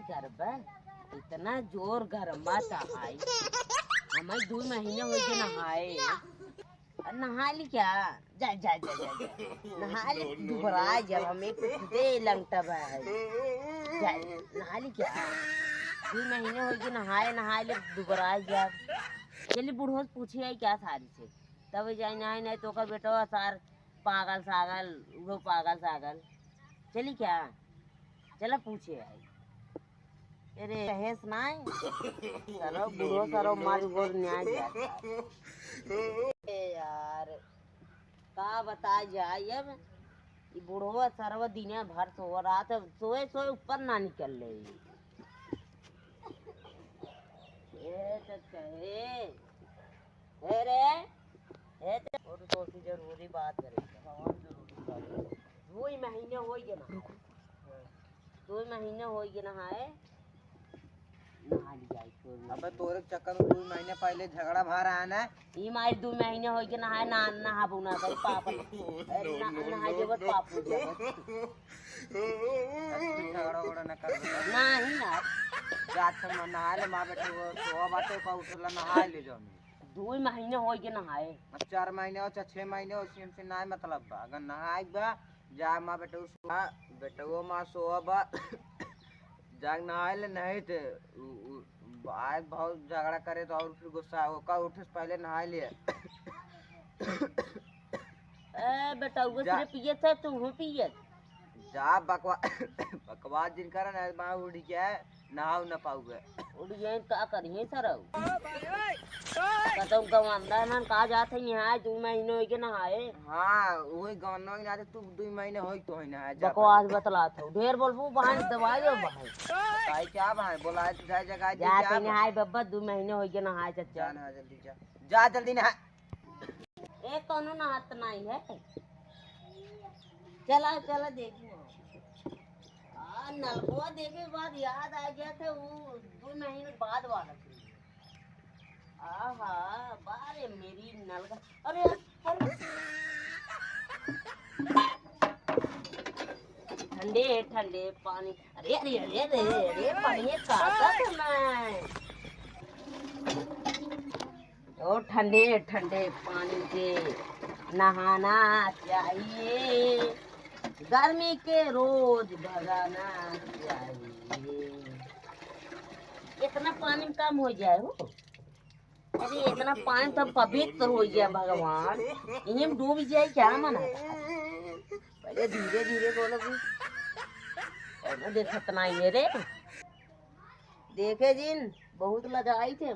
करबे इतना जोर गरमा चाहाई हमें 2 महीने हो गए नहाए नहा ली क्या जा जा जा जा, जा। नहा ली दोबारा जब हमें कुछ दे लंगटा है जा नहा ली क्या 2 महीने हो गए नहाए नहा ले दोबारा जब चली बूढ़ो से पूछी आई क्या सारी से तब जाए नहाए नहीं तो कर बेटा सार पागल सागल वो पागल सागल चली क्या चला पूछे आई अरे हेस नाई सरो बूढ़ो सरो मार गोर न्याय जाता यार का बता जाए अब ये बूढ़ो सरव दिन भर सो रात सोए सोए ऊपर ना निकल रही रे और तो जरूरी बात करेंगे 2 महीने हो गए ना 2 महीने हो गए नहाए नहा लिया अबे तोरे चक्कर में 2 महीने पहले झगड़ा भा रहा है ना ई मार 2 महीने हो गए नहाए ना नहाबू ना भाई पाप नहाए जब पाप हो जाए झगड़ा वगड़ा न कर नहीं यार रात से नहा ले मां बेटे वो तो बातें का उठला नहा ले जो 2 महीने हो गए नहाए 4 महीने और 6 महीने उसी हमसे ना मतलब बा अगर नहाए बा जा मां बेटे उसका बेटे वो मां सोबा जाग नहाए ले नहीं थे आज बहुत झगड़ा करे तो और फिर गुस्सा होगा उठे से पहले नहा लिए ए बेटा वो सिर्फ पिए थे तू हो पिए जा बकवास जिन कर ना मां उड़ी क्या नहाऊ न पाऊगे उड़ी ये का करिए सर कतौ गवांदा ना का जात है यहाँ 2 महीने हो गए नहाए हां वही गवनो ना तू 2 महीने होई तो है ना बकवास बतलात हो ढेर बोलबू बहान दवाई दो बहान भाई क्या भाई बोला है जगह जाते नहाए बब्बा 2 महीने हो गए नहाए चचा ना जल्दी जा जल्दी नहा एक कोनो नहात नहीं है चला चला देखना नलकुआ देखे के बाद याद आ गया था वो 2 महीने बाद वाला आहा बारे मेरी नलका अरे ठंडे ठंडे पानी अरे अरे अरे अरे अरे पानी काता मैं ओ ठंडे ठंडे पानी से नहाना चाहिए गर्मी के रोज भगाना चाहिए इतना पानी कम हो जाए हो अरे इतना पानी तो पवित्र हो जाए भगवान इन्हें डूब जाए क्या मना पहले धीरे धीरे बोलो देखत नहीं रे देखे जिन बहुत लगाई थे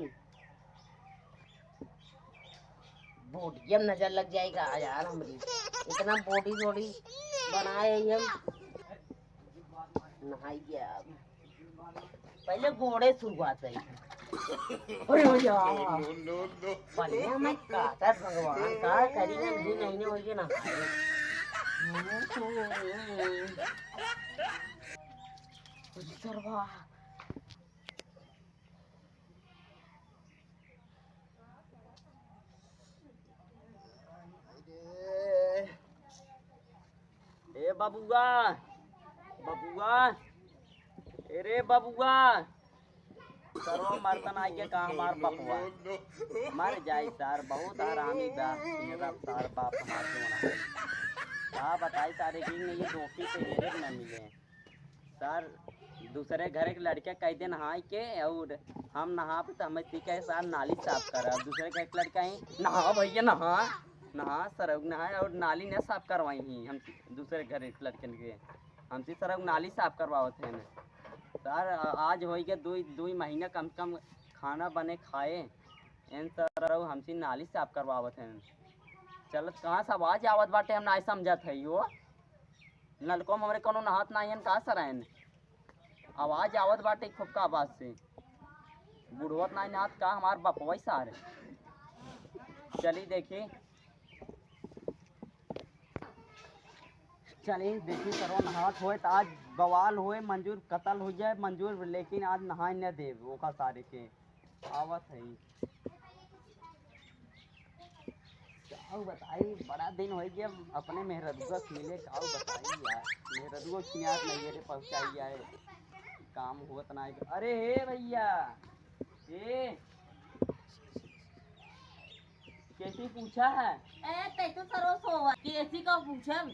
बॉडी जब नजर लग जाएगा यार हमारी इतना बॉडी बॉडी बनाए हम नहाई गया पहले घोड़े शुरुआत है अरे पहले मैं काटा भगवान का करेंगे 2 महीने हो गए ना सरवा ए बाबूआ बाबूआ अरे बाबूआ सरो मर्दन आके कहा हमार बाबूआ मर जाए सर बहुत आरामी बा मेरा सर बाप हमार होना का बताई सारे की ये टोपी से मेरे न मिले सर दूसरे घर के लड़के कह दे नहाए के और हम नहा पे तो हमें सीखे सर नाली साफ करा दूसरे घर के लड़का ही नहा भैया नहा नहा सरग नहाए और नाली ने साफ करवाई ही हम दूसरे घर के लड़कन के हमसे सरग नाली साफ करवावत हैं सर आज हो गए 2 महीने कम से कम खाना बने खाए इन सर हमसे नाली साफ करवावत हैं चलत कहाँ से आवाज आवत बाटे हम नहीं समझत है यो नलको में हमारे कोनो नहात नहीं है कहाँ सर आए आवाज आवत बाटे खूब का आवाज से बुढ़वत नहीं नहात का हमार बपवई सारे चलिए देखिए चलिए देखिए करो नहात होए तो आज बवाल होए मंजूर कत्ल हो जाए मंजूर लेकिन आज नहाए न दे वो का सारे के आवत है काऊ बताई बड़ा दिन हो गया अपने मेहरदुआ मिले काऊ बताई यार मेहरदुआ की याद नहीं रे पहुँचाई आए काम होत ना है। अरे हे भैया ए कैसी पूछा है? ए ते तो सरो सोवा केसी का पूछम